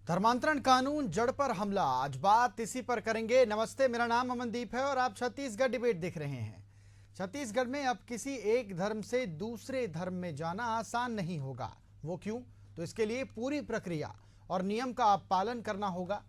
धर्मांतरण कानून जड़ पर हमला, आज बात इसी पर करेंगे। नमस्ते, मेरा नाम अमनदीप है और आप छत्तीसगढ़ डिबेट देख रहे हैं। छत्तीसगढ़ में अब किसी एक धर्म से दूसरे धर्म में जाना आसान नहीं होगा। वो क्यों? तो इसके लिए पूरी प्रक्रिया और नियम का पालन करना होगा।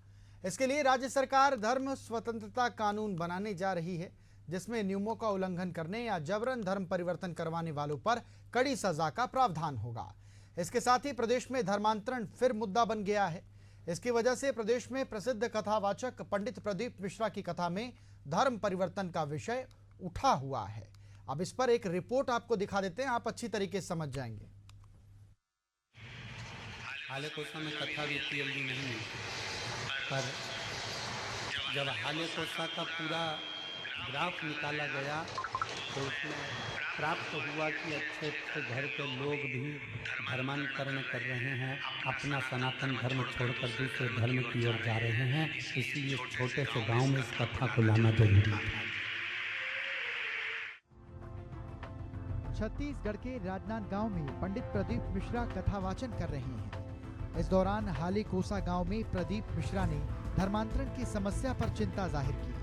इसके लिए राज्य सरकार धर्म स्वतंत्रता कानून बनाने जा रही है, जिसमें नियमों का उल्लंघन करने या जबरन धर्म परिवर्तन करवाने वालों पर कड़ी सजा का प्रावधान होगा। इसके साथ ही प्रदेश में धर्मांतरण फिर मुद्दा बन गया है। इसकी वजह से प्रदेश में प्रसिद्ध कथावाचक पंडित प्रदीप मिश्रा की कथा में धर्म परिवर्तन का विषय उठा हुआ है। अब इस पर एक रिपोर्ट आपको दिखा देते हैं, आप अच्छी तरीके से समझ जाएंगे। हाले कोसा में कथा भी इतनी जल्दी नहीं मिलती, पर जब हाले कोसा का पूरा ग्राफ निकाला गया तो उसमें प्राप्त हुआ कि अच्छे अच्छे घर के लोग भी धर्मांतरण कर रहे हैं, अपना सनातन धर्म छोड़कर दूसरे धर्म की ओर जा रहे हैं। इसलिए छोटे से गांव में इस कथा को लाना जरूरी था। छत्तीसगढ़ के राजनांदगांव में पंडित प्रदीप मिश्रा कथावाचन कर रहे हैं। इस दौरान हाले कोसा गांव में प्रदीप मिश्रा ने धर्मांतरण की समस्या पर चिंता जाहिर की।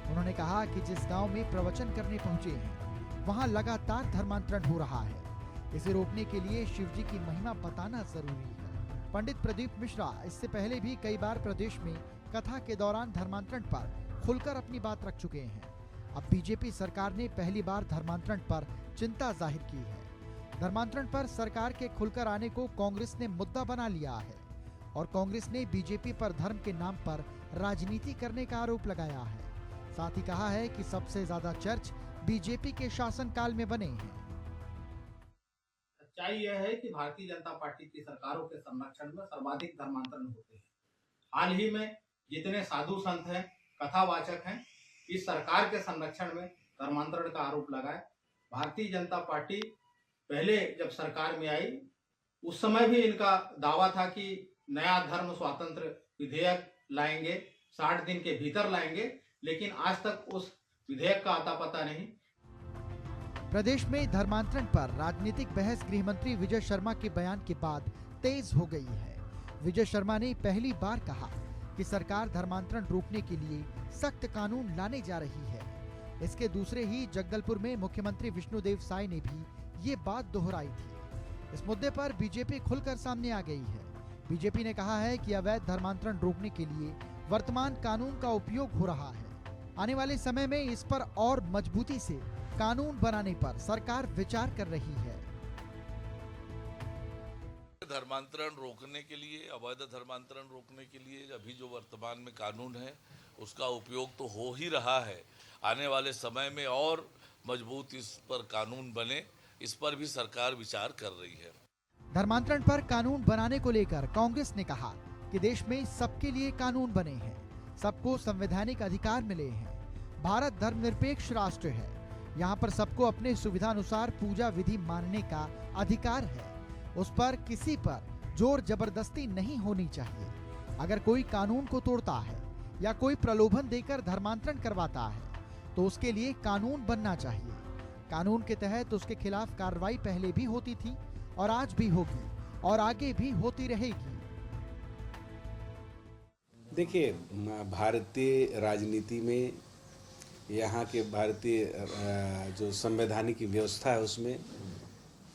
उन्होंने कहा कि जिस गांव में प्रवचन करने पहुंचे हैं, वहां लगातार धर्मांतरण हो रहा है। इसे रोकने के लिए शिवजी की महिमा बताना जरूरी है। पंडित प्रदीप मिश्रा इससे पहले भी कई बार प्रदेश में कथा के दौरान धर्मांतरण पर खुलकर अपनी बात रख चुके हैं। अब बीजेपी सरकार ने पहली बार धर्मांतरण पर चिंता जाहिर की है। धर्मांतरण पर सरकार के खुलकर आने को कांग्रेस ने मुद्दा बना लिया है और कांग्रेस ने बीजेपी पर धर्म के नाम पर राजनीति करने का आरोप लगाया है। साथ ही कहा है कि सबसे ज्यादा चर्च बीजेपी के शासनकाल में बने हैं। सच्चाई यह है कि भारतीय जनता पार्टी की सरकारों के संरक्षण में सर्वाधिक धर्मांतरण होते हैं। हाल ही में जितने साधु संत हैं, कथावाचक हैं, इस सरकार के संरक्षण में धर्मांतरण का आरोप लगाए। भारतीय जनता पार्टी पहले जब सरकार में आई, उस समय भी इनका दावा था कि नया धर्म स्वातंत्र विधेयक लाएंगे, 60 दिन के भीतर लाएंगे, लेकिन आज तक उस विधेयक का आता पता नहीं। प्रदेश में धर्मांतरण पर राजनीतिक बहस गृह मंत्री विजय शर्मा के बयान के बाद तेज हो गई है। विजय शर्मा ने पहली बार कहा कि सरकार धर्मांतरण रोकने के लिए सख्त कानून लाने जा रही है। इसके दूसरे ही जगदलपुर में मुख्यमंत्री विष्णुदेव साय ने भी ये बात दोहराई थी। इस मुद्दे पर बीजेपी खुलकर सामने आ गई है। बीजेपी ने कहा है कि अवैध धर्मांतरण रोकने के लिए वर्तमान कानून का उपयोग हो रहा है। आने वाले समय में इस पर और मजबूती से कानून बनाने पर सरकार विचार कर रही है। धर्मांतरण रोकने के लिए, अवैध धर्मांतरण रोकने के लिए अभी जो वर्तमान में कानून है उसका उपयोग तो हो ही रहा है। आने वाले समय में और मजबूत इस पर कानून बने, इस पर भी सरकार विचार कर रही है। धर्मांतरण पर कानून बनाने को लेकर कांग्रेस ने कहा कि देश में सबके लिए कानून बने हैं, सबको संवैधानिक अधिकार मिले हैं। भारत धर्मनिरपेक्ष राष्ट्र है, यहाँ पर सबको अपने सुविधानुसार पूजा विधि मानने का अधिकार है। उस पर किसी पर जोर जबरदस्ती नहीं होनी चाहिए। अगर कोई कानून को तोड़ता है या कोई प्रलोभन देकर धर्मांतरण करवाता है तो उसके लिए कानून बनना चाहिए। कानून के तहत उसके खिलाफ कार्रवाई पहले भी होती थी और आज भी होगी और आगे भी होती रहेगी। देखिए, भारतीय राजनीति में यहाँ के भारतीय जो संवैधानिक व्यवस्था है उसमें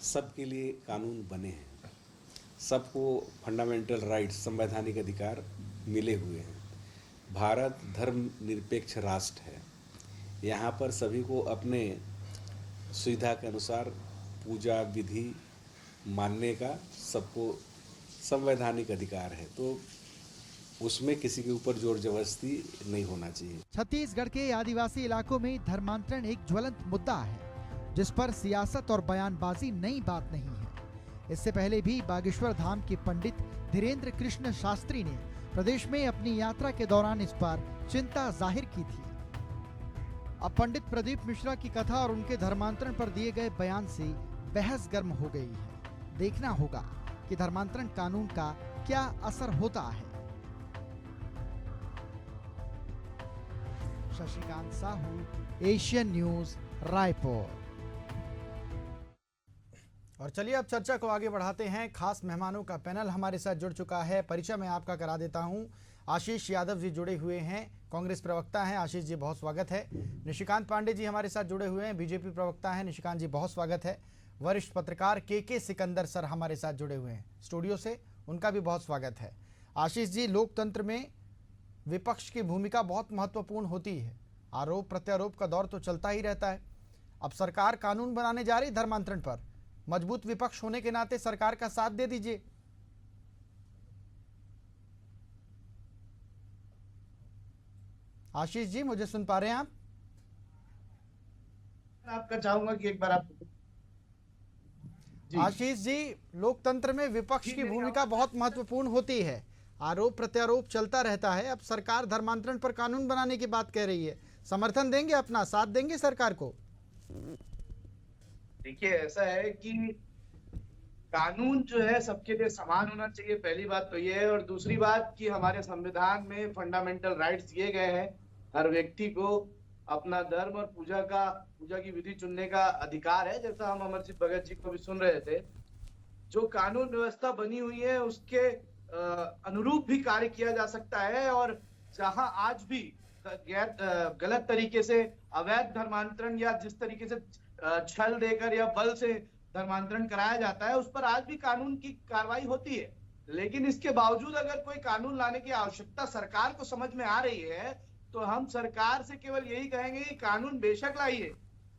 सबके लिए कानून बने हैं। सबको फंडामेंटल राइट्स, संवैधानिक अधिकार मिले हुए हैं। भारत धर्मनिरपेक्ष राष्ट्र है। यहाँ पर सभी को अपने सुविधा के अनुसार पूजा विधि मानने का सबको संवैधानिक अधिकार है, तो उसमें किसी के ऊपर जोर जबरदस्ती नहीं होना चाहिए। छत्तीसगढ़ के आदिवासी इलाकों में धर्मांतरण एक ज्वलंत मुद्दा है, जिस पर सियासत और बयानबाजी नई बात नहीं है। इससे पहले भी बागेश्वर धाम के पंडित धीरेन्द्र कृष्ण शास्त्री ने प्रदेश में अपनी यात्रा के दौरान इस पर चिंता जाहिर की थी। अब पंडित प्रदीप मिश्रा की कथा और उनके धर्मांतरण पर दिए गए बयान से बहस गर्म हो गई है। देखना होगा कि धर्मांतरण कानून का क्या असर होता है। Shashikant Sahu, Asian news, Raipur. और चलिए अब चर्चा को आगे बढ़ाते हैं। खास मेहमानों का पैनल हमारे साथ जुड़ चुका है। परिचय मैं आपका करा देता हूं। आशीष यादव जी जुड़े हुए हैं, कांग्रेस प्रवक्ता हैं। आशीष जी बहुत स्वागत है। निशिकांत पांडे जी हमारे साथ जुड़े हुए हैं, बीजेपी प्रवक्ता हैं। निशिकांत जी बहुत स्वागत है। वरिष्ठ पत्रकार के सिकंदर सर हमारे साथ जुड़े हुए हैं स्टूडियो से, उनका भी बहुत स्वागत है। आशीष जी, लोकतंत्र में विपक्ष की भूमिका बहुत महत्वपूर्ण होती है। आरोप प्रत्यारोप का दौर तो चलता ही रहता है। अब सरकार कानून बनाने जा रही धर्मांतरण पर, मजबूत विपक्ष होने के नाते सरकार का साथ दे दीजिए। आशीष जी, मुझे सुन पा रहे हैं आप? आपका चाहूंगा कि एक बार आप आशीष जी, लोकतंत्र में विपक्ष की भूमिका बहुत महत्वपूर्ण होती है। आरोप प्रत्यारोप चलता रहता है। अब सरकार धर्मांतरण पर कानून बनाने की बात कह रही है, समर्थन देंगे, अपना साथ देंगे सरकार को? देखिए, ऐसा है कि कानून जो है सबके लिए समान होना चाहिए, पहली बात तो ये है। और दूसरी बात कि हमारे संविधान में फंडामेंटल राइट्स दिए गए हैं। हर व्यक्ति को अपना धर्म और पूजा की विधि चुनने का अधिकार है। जैसा हम अमरजीत भगत जी को भी सुन रहे थे, जो कानून व्यवस्था बनी हुई है उसके अनुरूप भी कार्य किया जा सकता है। और जहां आज भी गलत तरीके से अवैध धर्मांतरण या जिस तरीके से छल देकर या बल से धर्मांतरण कराया जाता है, उस पर आज भी कानून की कार्रवाई होती है। लेकिन इसके बावजूद अगर कोई कानून लाने की आवश्यकता सरकार को समझ में आ रही है, तो हम सरकार से केवल यही कहेंगे कि कानून बेशक लाइए,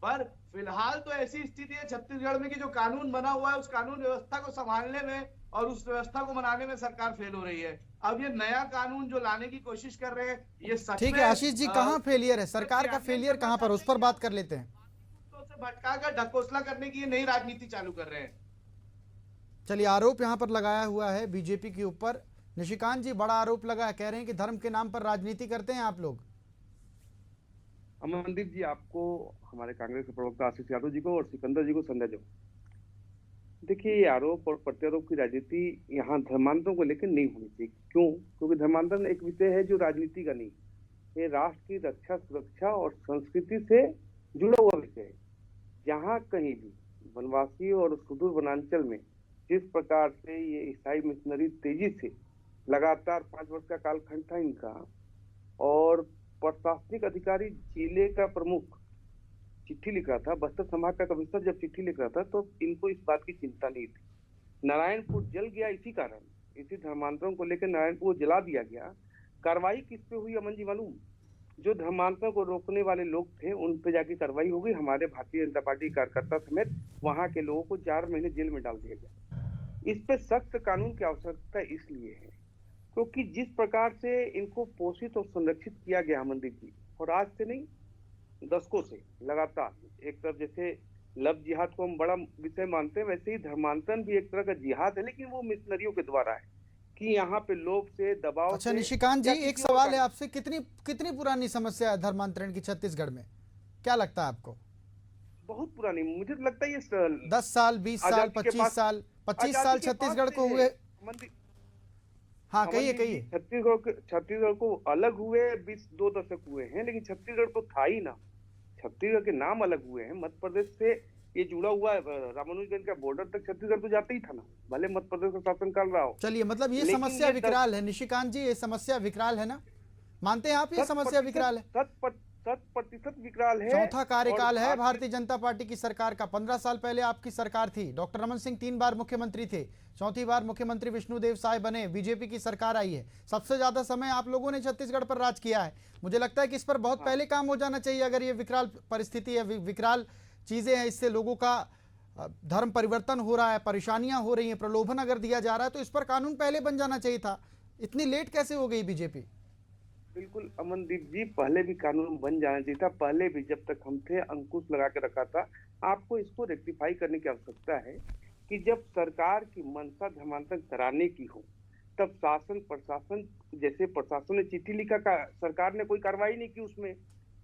पर फिलहाल तो ऐसी स्थिति है छत्तीसगढ़ में कि जो कानून बना हुआ है उस कानून व्यवस्था को संभालने में और उस व्यवस्था को बनाने में सरकार फेल हो रही है। अब ये नया कानून जो लाने की कोशिश कर रहे हैं, ये सच ठीक है आशीष जी, कहाँ फेलियर है सरकार का? फेलियर कहाँ पर, उस पर बात कर लेते हैं। से भटका कर ढकोसला करने की ये नई राजनीति चालू कर रहे हैं। चलिए, आरोप यहाँ पर लगाया हुआ है बीजेपी के ऊपर। निशिकांत जी, बड़ा आरोप लगा है, कह रहे हैं कि धर्म के नाम पर राजनीति करते हैं आप लोग। अमनदीप जी, आपको, हमारे कांग्रेस के प्रवक्ता आशीष यादव जी को और सिकंदर जी को संदेश दो। देखिए, ये आरोप और प्रत्यारोप की राजनीति यहाँ धर्मांतरों को लेकर नहीं होनी चाहिए। क्यों? क्योंकि धर्मांतरण एक विषय है जो राजनीति का नहीं, ये राष्ट्र की रक्षा, सुरक्षा और संस्कृति से जुड़ा हुआ विषय है। जहाँ कहीं भी वनवासी और सुदूर वनांचल में जिस प्रकार से ये ईसाई मिशनरी तेजी से लगातार 5 वर्ष का कालखंड था इनका, और प्रशासनिक अधिकारी जिले का प्रमुख चिट्ठी लिख रहा था, बस्तर संभाग का कमिश्नर जब चिट्ठी लिख रहा था तो इनको इस बात की चिंता नहीं थी। नारायणपुर जल गया इसी कारण, इसी धर्मांतरों को लेकर नारायणपुर जला दिया गया। कार्रवाई किस पे हुई अमन जी मालूम? जो धर्मांतरों को रोकने वाले लोग थे उन पे जाके कार्रवाई हो गई। हमारे भारतीय जनता पार्टी कार्यकर्ता समेत वहां के लोगों को 4 महीने जेल में डाल दिया गया। इस पे सख्त कानून की आवश्यकता इसलिए है क्योंकि जिस प्रकार से इनको पोषित और संरक्षित किया गया अमनदीप जी, और आज से नहीं दशकों से लगातार, एक तरफ जैसे लव जिहाद को हम बड़ा विषय मानते हैं, वैसे ही धर्मांतरण भी एक तरह का जिहाद है, लेकिन वो मिशनरियों के द्वारा है कि यहाँ पे लोभ से, दबाव। अच्छा निशिकांत जी, एक सवाल है आपसे, कितनी पुरानी समस्या है धर्मांतरण की छत्तीसगढ़ में? क्या लगता है आपको? बहुत पुरानी, मुझे तो लगता है ये 10 साल, 20 साल, 25 साल, 25 साल छत्तीसगढ़ को हुए। हाँ, कहिए। छत्तीसगढ़ को अलग हुए 2 दशक हुए हैं, लेकिन छत्तीसगढ़ तो था ही ना। छत्तीसगढ़ के नाम अलग हुए हैं। मध्य प्रदेश से ये जुड़ा हुआ रामानुजगंज का बॉर्डर तक छत्तीसगढ़ तो जाता ही था ना, भले मध्य प्रदेश का शासन काल रहा हो। चलिए, मतलब ये समस्या विकराल है निशिकांत जी, ये समस्या विकराल है ना? मानते हैं आप ये समस्या विकराल है? 100% विकराल है। चौथा कार्यकाल है भारतीय जनता पार्टी की सरकार का। 15 साल पहले आपकी सरकार थी, डॉक्टर रमन सिंह 3 बार मुख्यमंत्री थे, चौथी बार मुख्यमंत्री विष्णुदेव साय बने, बीजेपी की सरकार आई है। सबसे ज्यादा समय आप लोगों ने छत्तीसगढ़ पर राज किया है। मुझे लगता है कि इस पर बहुत पहले काम हो जाना चाहिए। अगर ये विकराल परिस्थिति है, विकराल चीजें हैं, इससे लोगों का धर्म परिवर्तन हो रहा है, परेशानियां हो रही हैं, प्रलोभन अगर दिया जा रहा है, तो इस पर कानून पहले बन जाना चाहिए था। इतनी लेट कैसे हो गई बीजेपी? बिल्कुल अमनदीप जी, पहले भी कानून बन जाना चाहिए था। पहले भी जब तक हम थे अंकुश लगा के रखा था। आपको इसको रेक्टिफाई करने की आवश्यकता है कि जब सरकार की मंशा धर्मांतरण कराने की हो, तब शासन प्रशासन, जैसे प्रशासन ने चिट्ठी लिखा, सरकार ने कोई कार्रवाई नहीं की, उसमें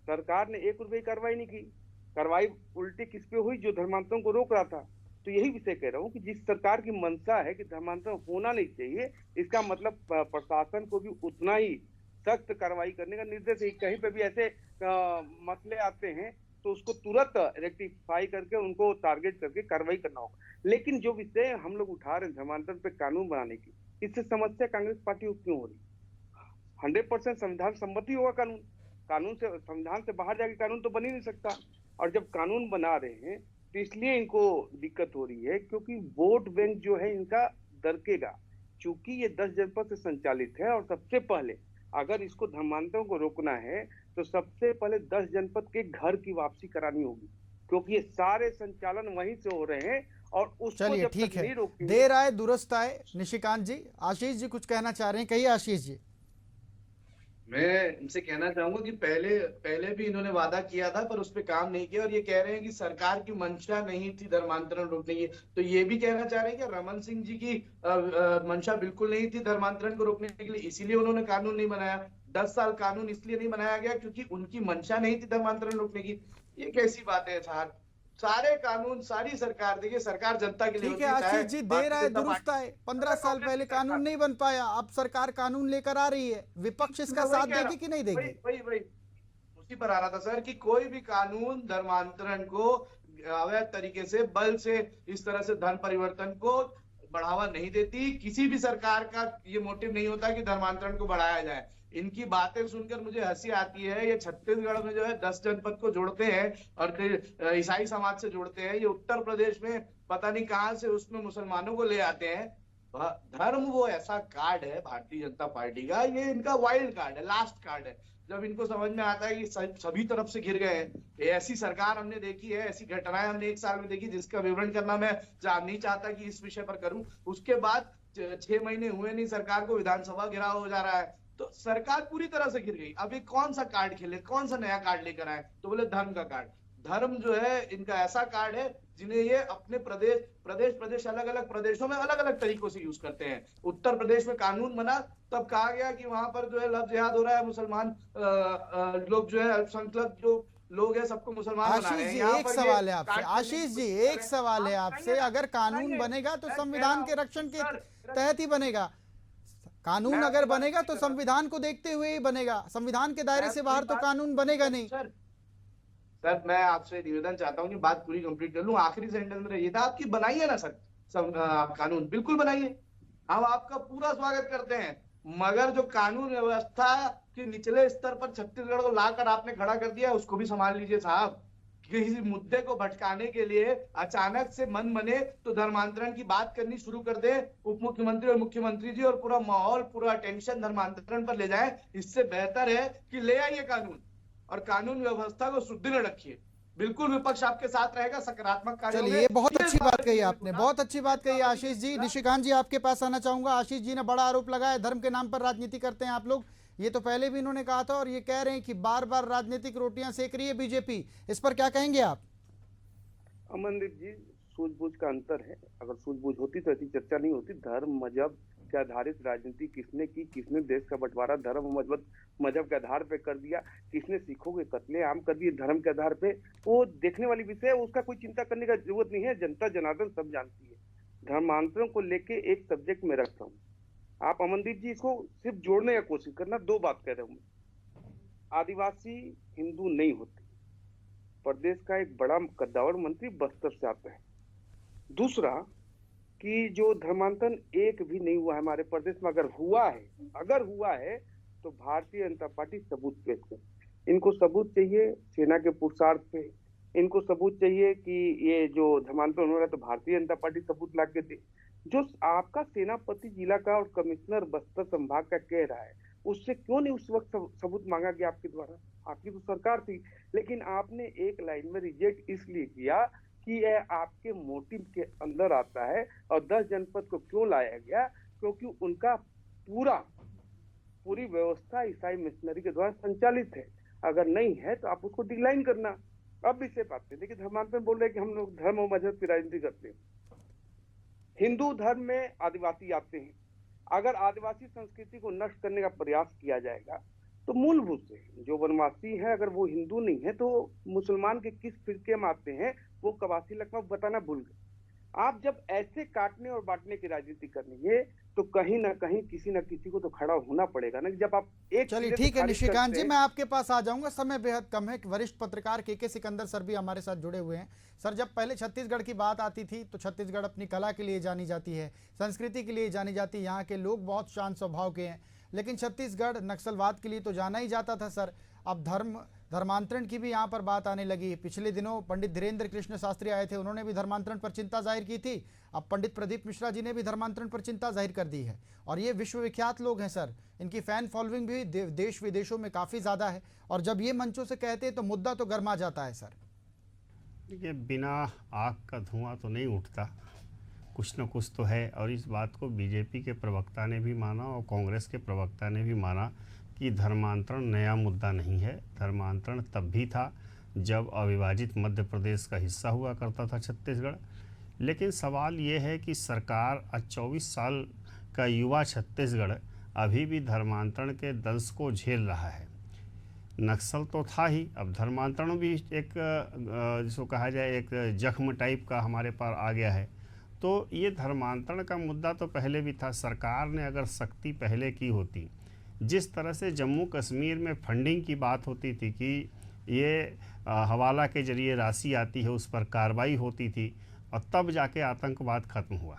सरकार ने 1 रुपये कार्रवाई नहीं की। कार्रवाई उल्टी किस पे हुई? जो धर्मांतरण को रोक रहा था। तो यही विषय कह रहा हूँ कि जिस सरकार की मंशा है कि धर्मांतरण होना नहीं चाहिए, इसका मतलब प्रशासन को भी उतना ही सख्त कार्रवाई करने का निर्देश है। कहीं पे भी ऐसे मसले आते हैं तो उसको तुरंत रेक्टिफाई करके उनको टारगेट करके कार्रवाई करना होगा। लेकिन जो विषय हम लोग उठा रहे हैं धर्मांतरण पे कानून बनाने की, इससे समस्या कांग्रेस पार्टी को क्यों हो रही? 100% संविधान सम्मति होगा कानून, कानून से संविधान से बाहर जाके कानून तो बन ही नहीं सकता। और जब कानून बना रहे हैं तो इसलिए इनको दिक्कत हो रही है क्योंकि वोट बैंक जो है इनका दरकेगा, चूंकि ये 10 जनपद से संचालित है। और सबसे पहले अगर इसको धर्मांतरों को रोकना है तो सबसे पहले 10 जनपद के घर की वापसी करानी होगी, क्योंकि ये सारे संचालन वहीं से हो रहे हैं और उसको चलिए जब ठीक तक है, नहीं रोकेंगे। देर आए दुरुस्त आए। निशिकांत जी, आशीष जी कुछ कहना चाह रहे हैं, कहिए आशीष जी। मैं इनसे कहना चाहूंगा कि पहले भी इन्होंने वादा किया था पर उस पर काम नहीं किया, और ये कह रहे हैं कि सरकार की मंशा नहीं थी धर्मांतरण रोकने की। तो ये भी कहना चाह रहे हैं कि रमन सिंह जी की मंशा बिल्कुल नहीं थी धर्मांतरण को रोकने के लिए, इसीलिए उन्होंने कानून नहीं बनाया। 10 साल कानून इसलिए नहीं बनाया गया क्योंकि उनकी मंशा नहीं थी धर्मांतरण रोकने की। ये कैसी बात है साहब? सारे कानून सारी सरकार, देखिए सरकार जनता के लिए ठीक है होती आशीष जी, देर आए भारतीय जनता दुरुस्त आए। 15 साल कांग्रेस पहले की सरकार। कानून नहीं बन पाया, अब सरकार कानून लेकर आ रही है, विपक्ष इसका मैं वही साथ कह रहा देगी कि नहीं हूं, देगी? वही उसी पर आ रहा था सर कि कोई भी कानून धर्मांतरण को अवैध तरीके से बल से इस तरह से धर्म परिवर्तन को बढ़ावा नहीं देती। किसी भी सरकार का ये मोटिव नहीं होता कि धर्मांतरण को बढ़ाया जाए। इनकी बातें सुनकर मुझे हंसी आती है। ये छत्तीसगढ़ में जो है 10 जनपद को जोड़ते हैं और फिर ईसाई समाज से जोड़ते हैं। ये उत्तर प्रदेश में पता नहीं कहां से उसमें मुसलमानों को ले आते हैं। धर्म वो ऐसा कार्ड है भारतीय जनता पार्टी का, ये इनका वाइल्ड कार्ड है, लास्ट कार्ड है। जब इनको समझ में आता है कि सभी तरफ से घिर गए हैं। ऐसी सरकार हमने देखी है, ऐसी घटनाएं हमने 1 साल में देखी जिसका विवरण करना मैं नहीं चाहता कि इस विषय पर करूं। उसके बाद 6 महीने हुए नहीं, सरकार को विधानसभा घेराव हो जा रहा है। तो सरकार पूरी तरह से घिर गई। अब ये कौन सा कार्ड खेले, कौन सा नया कार्ड लेकर आए? तो बोले धर्म का कार्ड। धर्म जो है इनका ऐसा कार्ड है जिन्हें ये अपने प्रदेश अलग अलग प्रदेशों में अलग अलग तरीकों से यूज करते हैं। उत्तर प्रदेश में कानून बना तब कहा गया कि वहां पर जो है लव जिहाद हो रहा है, मुसलमान लोग जो है अल्पसंख्यक जो लोग हैं सबको मुसलमान बना रहे हैं। यहाँ एक पर सवाल ये है आपसे, कार्ड आशीष जी एक सवाल है आपसे, अगर कानून बनेगा तो संविधान के रक्षण के तहत ही बनेगा। कानून अगर बनेगा तो संविधान को देखते हुए ही बनेगा, संविधान के दायरे से बाहर तो कानून बनेगा नहीं। सर मैं आपसे निवेदन चाहता हूँ कि बात पूरी कंप्लीट कर लूं। आखिरी सेंटेंस में ये था आपकी, बनाइए ना सर कानून, बिल्कुल बनाइए, हम आपका पूरा स्वागत करते हैं। मगर जो कानून व्यवस्था के निचले स्तर पर छत्तीसगढ़ को लाकर आपने खड़ा कर दिया उसको भी संभाल लीजिए साहब। किसी मुद्दे को भटकाने के लिए अचानक से मन बने तो धर्मांतरण की बात करनी शुरू कर दे उप मुख्यमंत्री और मुख्यमंत्री जी, और पूरा माहौल पूरा टेंशन धर्मांतरण पर ले जाए। इससे बेहतर है कि ले आइए कानून और कानून व्यवस्था को सुदृढ़ रखिए। बिल्कुल विपक्ष आपके साथ रहेगा, सकारात्मक कार्य। चलिए, ये बहुत अच्छी बात कही आपने, बहुत अच्छी बात कही आशीष जी। निशिकांत जी आपके पास आना चाहूंगा। आशीष जी ने बड़ा आरोप लगाया धर्म के नाम पर राजनीति करते हैं आप लोग, ये तो पहले भी इन्होंने कहा था और ये कह रहे हैं कि बार बार राजनीतिक रोटियां सेक रही है बीजेपी, इस पर क्या कहेंगे आप? अमनदीप जी, सूझबूझ का अंतर है। अगर सूझबूझ होती तो ऐसी चर्चा नहीं होती। धर्म मजहब के आधारित राजनीति किसने की, किसने देश का बंटवारा धर्म मजहब के आधार पे कर दिया, किसने सिखों के कत्लेआम कर दिए धर्म के आधार पे, वो देखने वाली विषय है। उसका कोई चिंता करने का जरूरत नहीं है। जनता जनार्दन सब जानती है। धर्मांतरण को लेके एक सब्जेक्ट में रखता हूँ। आप अमनदीप जी इसको सिर्फ जोड़ने की कोशिश करना। 2 बात कह रहा हूँ। आदिवासी हिंदू नहीं होते। प्रदेश का एक बड़ा कद्दावर मंत्री बस्तर से आता है। दूसरा कि जो धर्मांतरण एक भी नहीं हुआ है हमारे प्रदेश में, अगर हुआ है तो भारतीय जनता पार्टी सबूत पेश करे। इनको सबूत चाहिए सेना के पुरुषार्थ पे, इनको सबूत चाहिए कि ये जो धर्मांतरण हो रहा है तो भारतीय जनता पार्टी सबूत ला के दे। जो आपका सेनापति जिला का और कमिश्नर बस्तर संभाग का कह रहा है, उससे क्यों नहीं उस वक्त सबूत मांगा गया आपके द्वारा? आपकी तो सरकार थी। लेकिन आपने एक लाइन में रिजेक्ट इसलिए किया कि यह आपके मोटिव के अंदर आता है। और 10 जनपद को क्यों लाया गया? क्योंकि उनका पूरी व्यवस्था ईसाई मिशनरी के द्वारा संचालित है। अगर नहीं है तो आप उसको डिक्लाइन करना। अब इसे पाते हैं। देखिए, धर्मांतरण बोल रहे हैं कि हम लोग धर्म और मजहब की राजनीति करते हैं। हिंदू धर्म में आदिवासी आते हैं। अगर आदिवासी संस्कृति को नष्ट करने का प्रयास किया जाएगा तो मूलभूत से जो वनवासी है, अगर वो हिंदू नहीं है तो मुसलमान के किस फिरके में आते हैं वो कवासी लखनऊ बताना भूल गए। आप जब ऐसे काटने और बांटने की राजनीति करनी है तो कहीं ना कहीं किसी न किसी को तो खड़ा होना पड़ेगा ना। जब आप एक चलिए सिरे से ठीक है खारिज निशिकांत जी, करते मैं आपके पास आ जाऊंगा, समय बेहद कम है। वरिष्ठ पत्रकार के सिकंदर सर भी हमारे साथ जुड़े हुए हैं। सर, जब पहले छत्तीसगढ़ की बात आती थी तो छत्तीसगढ़ अपनी कला के लिए जानी जाती है, संस्कृति के लिए जानी जाती है, यहाँ के लोग बहुत शांत स्वभाव के हैं। लेकिन छत्तीसगढ़ नक्सलवाद के लिए तो जाना ही जाता था सर। अब धर्मांतरण की भी यहाँ पर बात आने लगी। पिछले दिनों पंडित धीरेन्द्र कृष्ण शास्त्री आए थे, उन्होंने भी धर्मांतरण पर चिंता जाहिर की थी। अब पंडित प्रदीप मिश्रा जी ने भी धर्मांतरण पर चिंता जाहिर कर दी है। और ये विश्वविख्यात लोग हैं सर, इनकी फैन फॉलोइंग भी देश विदेशों में काफ़ी ज़्यादा है। और जब ये मंचों से कहते हैं तो मुद्दा तो गर्मा जाता है सर। देखिए, बिना आग का धुआं तो नहीं उठता, कुछ न कुछ तो है। और इस बात को बीजेपी के प्रवक्ता ने भी माना और कांग्रेस के प्रवक्ता ने भी माना कि धर्मांतरण नया मुद्दा नहीं है। धर्मांतरण तब भी था जब अविभाजित मध्य प्रदेश का हिस्सा हुआ करता था छत्तीसगढ़। लेकिन सवाल ये है कि सरकार, आज 24 साल का युवा छत्तीसगढ़ अभी भी धर्मांतरण के दंश को झेल रहा है। नक्सल तो था ही, अब धर्मांतरण भी एक जिसको कहा जाए एक जख्म टाइप का हमारे पास आ गया है। तो ये धर्मांतरण का मुद्दा तो पहले भी था। सरकार ने अगर सख्ती पहले की होती, जिस तरह से जम्मू कश्मीर में फंडिंग की बात होती थी कि ये हवाला के जरिए राशि आती है, उस पर कार्रवाई होती थी और तब जाके आतंकवाद खत्म हुआ।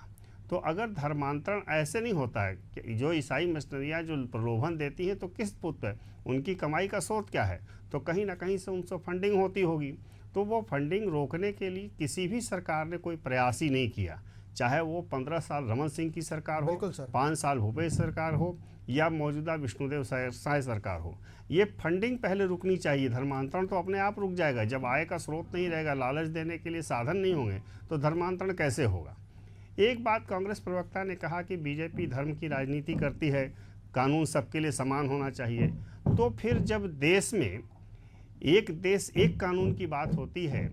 तो अगर धर्मांतरण ऐसे नहीं होता है कि जो ईसाई मिशनरियाँ जो प्रलोभन देती हैं तो किस पुत है, उनकी कमाई का स्रोत क्या है, तो कहीं ना कहीं से उनसे फंडिंग होती होगी। तो वो फंडिंग रोकने के लिए किसी भी सरकार ने कोई प्रयास ही नहीं किया, चाहे वो 15 साल रमन सिंह की सरकार हो, 5 साल भूपेश सरकार हो या मौजूदा विष्णुदेव साय सरकार हो। ये फंडिंग पहले रुकनी चाहिए। धर्मांतरण तो अपने आप रुक जाएगा जब आय का स्रोत नहीं रहेगा, लालच देने के लिए साधन नहीं होंगे तो धर्मांतरण कैसे होगा। एक बात कांग्रेस प्रवक्ता ने कहा कि बीजेपी धर्म की राजनीति करती है, कानून सबके लिए समान होना चाहिए। तो फिर जब देश में एक देश एक कानून की बात होती है,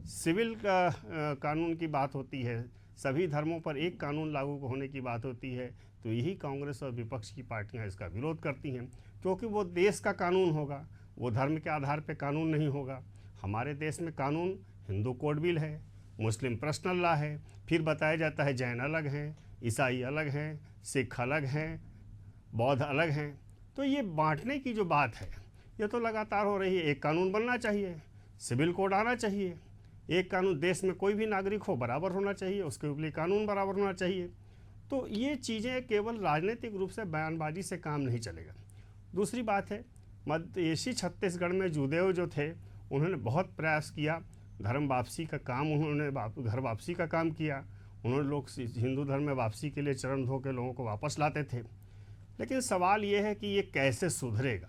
सिविल कानून की बात होती है, सभी धर्मों पर एक कानून लागू होने की बात होती है, तो यही कांग्रेस और विपक्ष की पार्टियां इसका विरोध करती हैं, क्योंकि वो देश का कानून होगा, वो धर्म के आधार पे कानून नहीं होगा। हमारे देश में कानून हिंदू कोड बिल है, मुस्लिम पर्सनल लॉ है, फिर बताया जाता है जैन अलग हैं, ईसाई अलग हैं, सिख अलग हैं, बौद्ध अलग हैं। तो ये बांटने की जो बात है ये तो लगातार हो रही है। एक कानून बनना चाहिए, सिविल कोड आना चाहिए, एक कानून, देश में कोई भी नागरिक हो बराबर होना चाहिए, उसके ऊपर कानून बराबर होना चाहिए। तो ये चीज़ें केवल राजनीतिक रूप से बयानबाजी से काम नहीं चलेगा। दूसरी बात है, मध्य एशियाई छत्तीसगढ़ में जूदेव जो थे उन्होंने बहुत प्रयास किया, धर्म वापसी का काम, उन्होंने घर वापसी का काम किया। उन्होंने लोग हिंदू धर्म में वापसी के लिए चरण धो के लोगों को वापस लाते थे। लेकिन सवाल ये है कि ये कैसे सुधरेगा।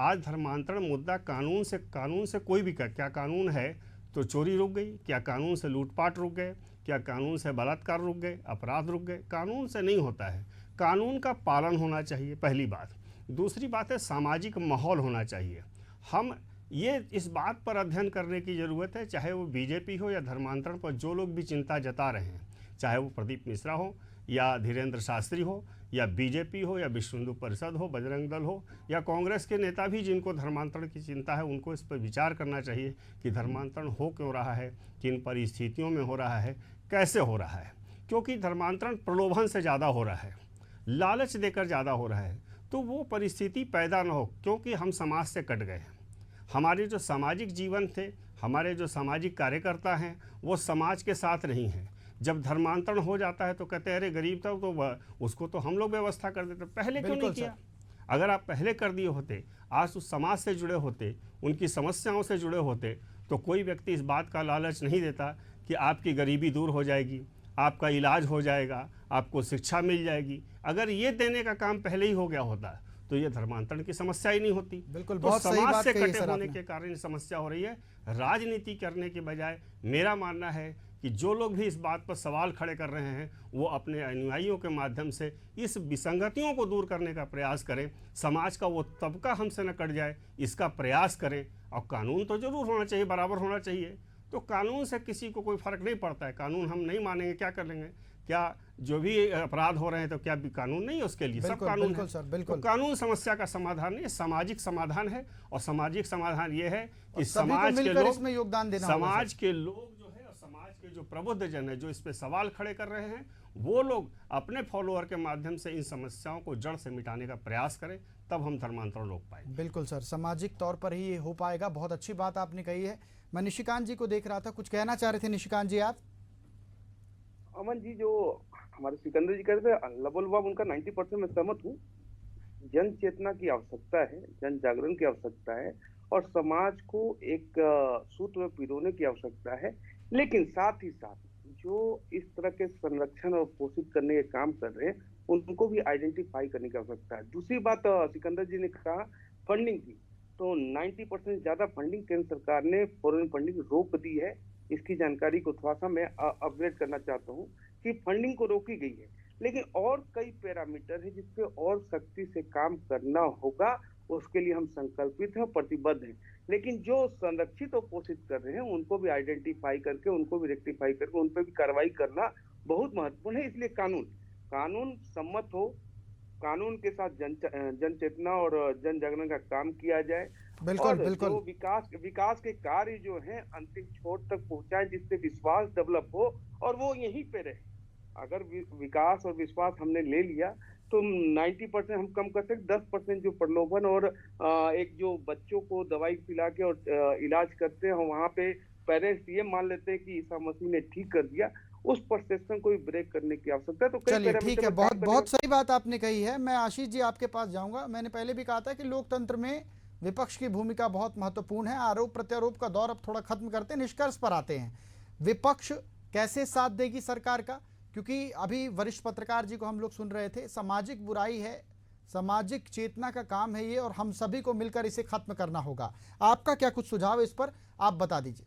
आज धर्मांतरण मुद्दा कानून से कोई भी क्या कानून है तो चोरी रुक गई, क्या कानून से लूटपाट रुक गए, क्या कानून से बलात्कार रुक गए, अपराध रुक गए। कानून से नहीं होता है, कानून का पालन होना चाहिए, पहली बात। दूसरी बात है सामाजिक माहौल होना चाहिए। हम ये इस बात पर अध्ययन करने की ज़रूरत है, चाहे वो बीजेपी हो या धर्मांतरण पर जो लोग भी चिंता जता रहे हैं, चाहे वो प्रदीप मिश्रा हो या धीरेन्द्र शास्त्री हो या बीजेपी हो या विश्व हिंदू परिषद हो, बजरंग दल हो या कांग्रेस के नेता भी जिनको धर्मांतरण की चिंता है, उनको इस पर विचार करना चाहिए कि धर्मांतरण हो क्यों रहा है, किन परिस्थितियों में हो रहा है, कैसे हो रहा है। क्योंकि धर्मांतरण प्रलोभन से ज़्यादा हो रहा है, लालच देकर ज़्यादा हो रहा है। तो वो परिस्थिति पैदा ना हो, क्योंकि हम समाज से कट गए हैं। हमारे जो सामाजिक जीवन थे, हमारे जो सामाजिक कार्यकर्ता हैं, वो समाज के साथ नहीं हैं। जब धर्मांतरण हो जाता है तो कहते हैं अरे गरीब था तो उसको तो हम लोग व्यवस्था कर देते, पहले क्यों नहीं किया। अगर आप पहले कर दिए होते, आज उस समाज से जुड़े होते, उनकी समस्याओं से जुड़े होते, तो कोई व्यक्ति इस बात का लालच नहीं देता कि आपकी गरीबी दूर हो जाएगी, आपका इलाज हो जाएगा, आपको शिक्षा मिल जाएगी। अगर ये देने का काम पहले ही हो गया होता तो ये धर्मांतरण की समस्या ही नहीं होती। बिल्कुल, तो बहुत सही बात से कही कटे सर होने आपने। के कारण समस्या हो रही है। राजनीति करने के बजाय मेरा मानना है कि जो लोग भी इस बात पर सवाल खड़े कर रहे हैं वो अपने अनुयायियों के माध्यम से इस विसंगतियों को दूर करने का प्रयास करें, समाज का वो तबका हमसे न कट जाए इसका प्रयास करें। और कानून तो जरूर होना चाहिए, बराबर होना चाहिए। तो कानून से किसी को कोई फर्क नहीं पड़ता है। कानून हम नहीं मानेंगे, क्या कर लेंगे? क्या जो भी अपराध हो रहे हैं तो क्या भी कानून नहीं है उसके लिए? सब कानून बिल्कुल है। सर, बिल्कुल। तो कानून समस्या का समाधान नहीं, सामाजिक समाधान है। और सामाजिक समाधान ये है कि सभी को समाज के मिलकर लोग, इसमें योगदान देना होगा समाज के लोग जो है और समाज के जो प्रबुद्ध जन है, जो इस पे सवाल खड़े कर रहे हैं, वो लोग अपने फॉलोअर के माध्यम से इन समस्याओं को जड़ से मिटाने का प्रयास करें, तब हम धर्मांतरण रोक पाएंगे। बिल्कुल सर, सामाजिक तौर पर ही ये हो पाएगा। बहुत अच्छी बात आपने कही है। मैं निशिकांत जी को देख रहा था, कुछ कहना चाह रहे थे निशिकांत जी आप? अमन जी, जो हमारे सिकंदर जी कह रहे थे लबोलबाब, उनका 90% मैं सहमत हूँ। जन चेतना की आवश्यकता है, जन जागरण की आवश्यकता है और समाज को एक सूत्र में पिरोने की आवश्यकता है। लेकिन साथ ही साथ जो इस तरह के संरक्षण और पोषित करने के काम कर रहे हैं, उनको भी आइडेंटिफाई करने की आवश्यकता है। दूसरी बात, सिकंदर जी ने कहा फंडिंग की, तो 90% ज्यादा फंडिंग केंद्र सरकार ने फॉरेन फंडिंग रोक दी है। इसकी जानकारी को थोड़ा सा मैं अपग्रेड करना चाहता हूँ कि फंडिंग को रोकी गई है, लेकिन और कई पैरामीटर है जिसपे और सख्ती से काम करना होगा। उसके लिए हम संकल्पित हैं, प्रतिबद्ध हैं। लेकिन जो संरक्षित और पोषित कर रहे हैं उनको भी आइडेंटिफाई करके, उनको भी रेक्टिफाई करके, उन पर भी कार्रवाई करना बहुत महत्वपूर्ण है। इसलिए कानून सम्मत हो, कानून के साथ जन चेतना और जन जागरण का काम किया जाए। बिल्कुल, और बिल्कुल। जो विकास के कार्य जो हैं अंतिम छोर तक पहुंचाए, जिससे विश्वास डेवलप हो और वो यहीं पे रहे। अगर विकास और विश्वास हमने ले लिया तो 90% हम कम कर सकते। 10% जो प्रलोभन और एक जो बच्चों को दवाई पिला के और इलाज करते हैं, वहां पे पेरेंट्स ये मान लेते हैं कि ईसा मसीह ने ठीक कर दिया, उस परसेप्शन को भी ब्रेक करने की आवश्यकता है। तो चलिए ठीक है, बहुत सही बात आपने कही है। मैं आशीष जी आपके पास जाऊंगा। मैंने पहले भी कहा था कि लोकतंत्र में विपक्ष की भूमिका बहुत महत्वपूर्ण है। आरोप प्रत्यारोप का दौर अब थोड़ा खत्म करते हैं, निष्कर्ष पर आते हैं। विपक्ष कैसे साथ देगी सरकार का? क्योंकि अभी वरिष्ठ पत्रकार जी को हम लोग सुन रहे थे, सामाजिक बुराई है, सामाजिक चेतना का काम है ये, और हम सभी को मिलकर इसे खत्म करना होगा। आपका क्या कुछ सुझाव है इस पर, आप बता दीजिए।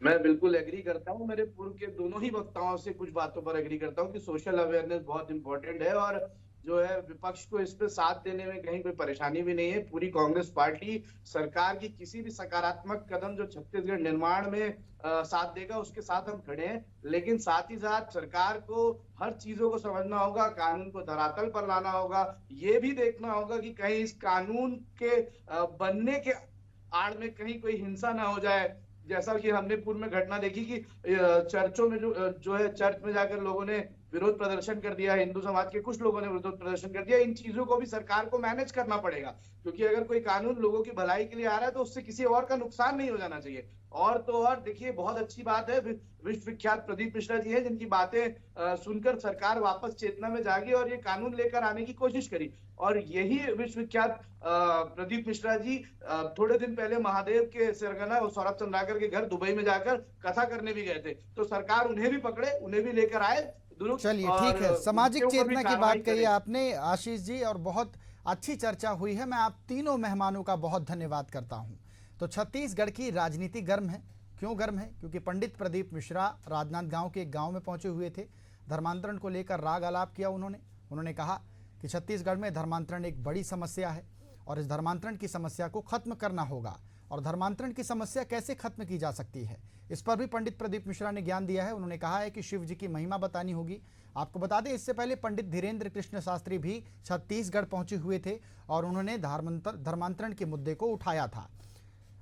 मैं बिल्कुल एग्री करता हूं। मेरे पूर्व के दोनों ही वक्ताओं से कुछ बातों पर एग्री करता हूं कि सोशल अवेयरनेस बहुत इंपॉर्टेंट है और जो है विपक्ष को इस पे साथ देने में कहीं कोई परेशानी भी नहीं है। पूरी कांग्रेस पार्टी सरकार की किसी भी सकारात्मक कदम जो छत्तीसगढ़ निर्माण में साथ देगा उसके साथ हम खड़े हैं। लेकिन साथ ही साथ सरकार को हर चीजों को समझना होगा, कानून को धरातल पर लाना होगा। ये भी देखना होगा कि कहीं इस कानून के बनने के आड़ में कहीं कोई हिंसा ना हो जाए। जैसा कि हमने पूर्व में घटना देखी कि चर्चों में जो है चर्च में जाकर लोगों ने विरोध प्रदर्शन कर दिया, हिंदू समाज के कुछ लोगों ने विरोध प्रदर्शन कर दिया। इन चीजों को भी सरकार को मैनेज करना पड़ेगा, क्योंकि अगर कोई कानून लोगों की भलाई के लिए आ रहा है तो उससे किसी और का नुकसान नहीं हो जाना चाहिए। और तो और देखिए, बहुत अच्छी बात है, विश्व विख्यात प्रदीप मिश्रा जी हैं जिनकी बातें सुनकर सरकार वापस चेतना में जागी और ये कानून लेकर आने की कोशिश करी। और यही विश्व विख्यात प्रदीप मिश्रा जी थोड़े दिन पहले महादेव के सरगना सौरभ चंद्राकर के घर दुबई में जाकर कथा करने भी गए थे। तो सरकार उन्हें भी पकड़े, उन्हें भी लेकर आए। चलिए ठीक है, सामाजिक चेतना की बात कही आपने आशीष जी, और बहुत अच्छी चर्चा हुई है। मैं आप तीनों मेहमानों का बहुत धन्यवाद करता हूं। तो छत्तीसगढ़ की राजनीति गर्म है। क्यों गर्म है? क्योंकि पंडित प्रदीप मिश्रा राजनांदगांव के एक गांव में पहुंचे हुए थे। धर्मांतरण को लेकर राग आलाप किया उन्होंने कहा कि छत्तीसगढ़ में धर्मांतरण एक बड़ी समस्या है और इस धर्मांतरण की समस्या को खत्म करना होगा। और धर्मांतरण की समस्या कैसे खत्म की जा सकती है, इस पर भी पंडित प्रदीप मिश्रा ने ज्ञान दिया है। उन्होंने कहा है कि शिव जी की महिमा बतानी होगी। आपको बता दें, इससे पहले पंडित धीरेन्द्र कृष्ण शास्त्री भी छत्तीसगढ़ पहुंचे हुए थे और उन्होंने धर्मांतरण के मुद्दे को उठाया था।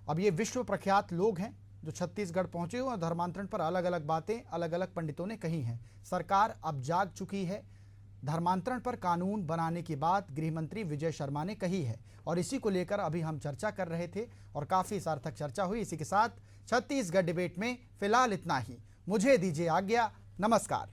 अब ये विश्व प्रख्यात लोग हैं जो छत्तीसगढ़ पहुंचे हुए और धर्मांतरण पर अलग अलग बातें अलग अलग पंडितों ने कही हैं। सरकार अब जाग चुकी है। धर्मांतरण पर कानून बनाने की बात गृह मंत्री विजय शर्मा ने कही है और इसी को लेकर अभी हम चर्चा कर रहे थे और काफ़ी सार्थक चर्चा हुई। इसी के साथ छत्तीसगढ़ डिबेट में फिलहाल इतना ही। मुझे दीजिए आज्ञा। नमस्कार।